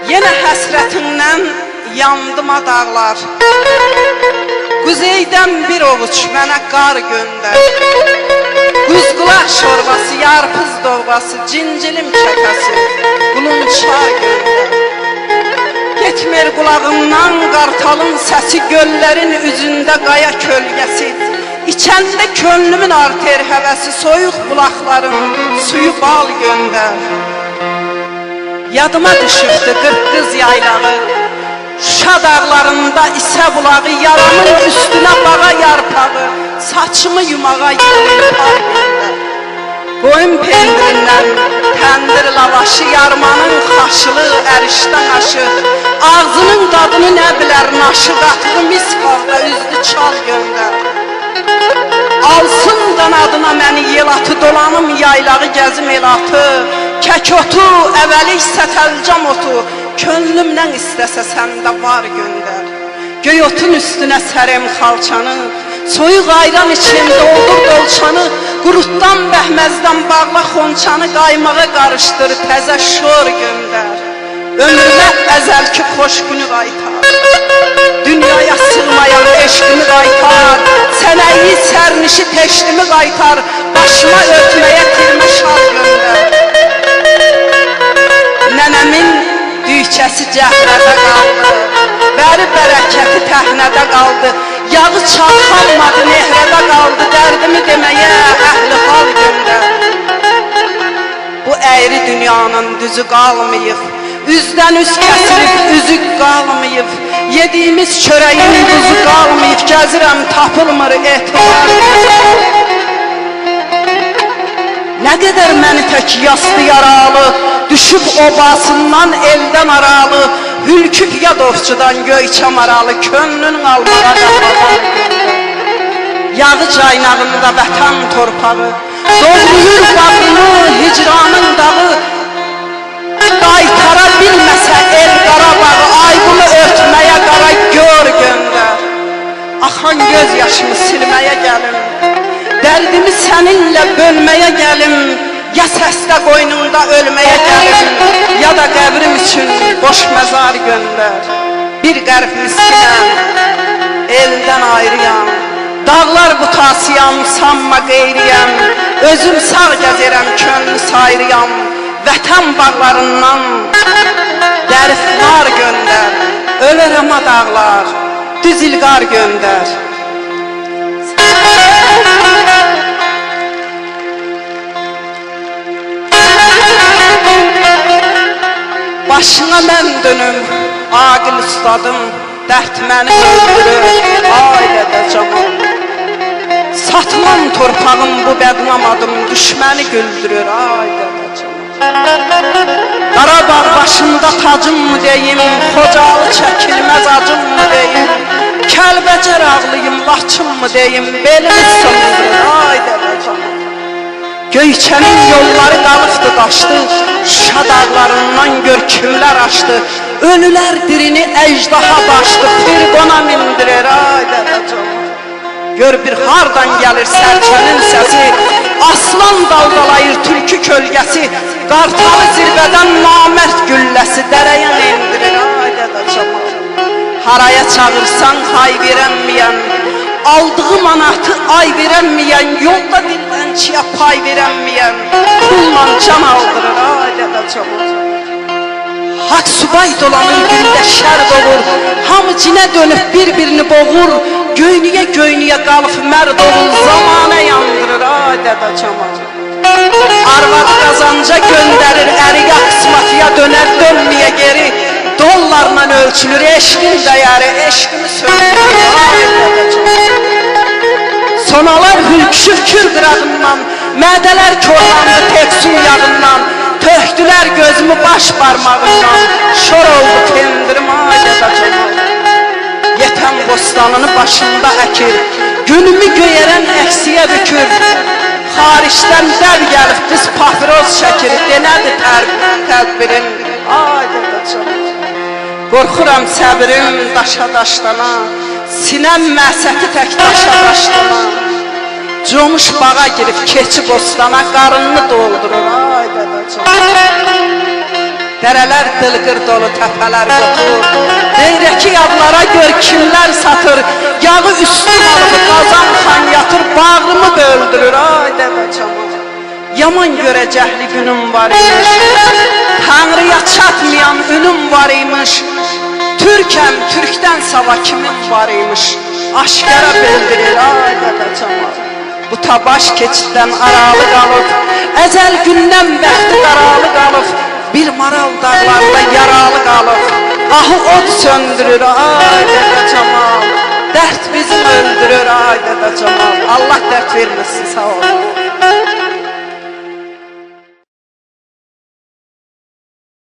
Yenə həsrətindən yandım dağlar. Quzeydən bir ovuç mənə qar göndər. Quzqulaq şorbası, yarpız dovğası, cincilim kəkəsi, qulunçar göndər. Getmir qulağımdan qartalın səsi, göllərin üzündə qaya kölgəsi. İçəndə könlümün arter həvəsi, soyuq bulaqların suyu bal göndər. Yadıma düşübdü qırqız yaylağı, Şuşa dağlarında isə bulağı, yaramın üstünə bağa yarpağı, saçımı yumağa yığılır göndər. Qoyun pendirindən təndir lavaşı, yarmanın xaşılı, ərişdən aşı, ağzının dadını nə bilər naşı, qatğı mis qalda üzdü çal göndər. Alsın qanadına məni yel atı, dolanım yaylağı gəzim el atı, kək otu, əvəlik sətəlcam otu, könlümdən istəsə səndə var göndər. Göy otun üstünə sərəm xalçanı, soyuq ayran içim doldur dolçanı, qurutdan bəhməzdən bağla xonçanı, qaymağa qarışdır təzə şor göndər. Ömrümə əzəlki xoş günü qaytar, dünyaya sığmayan eşqimi qaytar, sənəyi sərnişi teşdimi qaytar, başıma örtməyə tirmə şal göndər. Nənəmin düyçəsi cəhrədə qaldı, bəri bərəkəti təhnədə qaldı, yağı çalxanmadı, nehrədə qaldı, dərdimi deməyə əhli hal göndər. Bu əyri dünyanın düzü qalmayıb, üzdən üz kəsilib, üzük qalmayıb, yediyimiz çörəyin duzu qalmayıb, gəzirəm tapılmır etibar. Nə qədər məni tək yastı yaralı, düşüb obasından eldən aralı, hülküb yadovçudan göyçəm aralı, könlün almağa qapalar göndər. Yağı caynağında vətən torpağı, doğruyur bağını hicranın dağı, qaytara bilməsə el Qarabağı, aygını örtməyə qara gör göndər. Axan göz yaşımı silməyə gəlim, dərdimi səninlə bölməyə gəlim, ya səsdə qoynunda ölməyə gəlim, ya da qəbrim üçün boş məzar göndər. Bir qərb miskinəm, eldən ayrıyam, dağlar butasıyam, sanma qeyriyəm, özüm sağ gəzirəm, könlü sayrıyam, vətən bağlarından dəriflar göndər. Ölərəm dağlar, düz ilqar göndər. Başına mən dönüm, aqil ustadım, dərd məni öldürür, ailədə camal. Satmam torpağım bu bədnam adım, düşməni güldürür, ailədə camal. Qarabağ başımda tacım mı deyim, Xocalı çəkilməz acım mı deyim, Kəlbəcər ağlıyım, Laçın mı deyim, belimi sındırır, ailədə camal. Göyçənin yolları qalıqdı daşdı, Şuşa dağlarından gör kimlər açdı, ölülər dirini əcdaha başdı, firqona mindirir, ailədə camal. Gör bir hardan gəlir sərçənin səsi, aslan daldalayır tülkü kölgəsi, qartalı zirvədən namərd gülləsi, dərəyən indirir, ailədə camal. Haraya çağırsan hay verənməyən, aldığı manatı ay verənməyən, yolda dilənçiyə pay verənməyən, pulla can aldırır, ailədə camal. Hak subay dolanır, gündə şər doğur, hamı cinə dönüb bir-birini boğur, göynüyə qalıb mərd olur, zamanə yandırır, ailədə camal. Arvad qazanca göndərir, əriyə qismatiyə dönər, dönməyə geri, dollarla ölçülür, eşqin dəyəri, eşqini söndürür, ailədə camal. Sonalar hülküşür kür qırağından, mədələr korlandı teksun yağından, töhdülər gözümü baş parmağından, şor oldu pendirim, ailədə camal. Yetəm bostanını başında əkir, günümü göyərən əksiyə bükür, xarişdən dəv gəlib qız pafiroz çəkir, denədir tədbirin, ailədə camal. Qorxuram səbrim daşa daşdana, sinəm məsəti tək daşa daşdana, comuş bağa girib keçi bostana, qarınını doldurur, ailədə camal. Dərələr dılqır dolu, təpələr qotur. Deyrəki yadlara gör kimlər satır. Yağı üstüm alıb qazan xan yatır. Bağrımı da öldürür, ay dəvə Camal. Yaman görəcəkli günüm var imiş. Tanrıya çatmayan ünüm var imiş. Türkəm, Türkdən sava kimin var imiş. Aşkara bildirir, ay dəvə Camal. Bu tabaş keçiddən aralı qalıb. Əzəl gündən bəxti qaralı qalıb. Bir maral dağlarda yaralı qalıb. Ahı od söndürür, ay dəvə Camal. Dərd bizim öldürür, ay dəvə Camal. Allah dərd verməsin, sağ ol.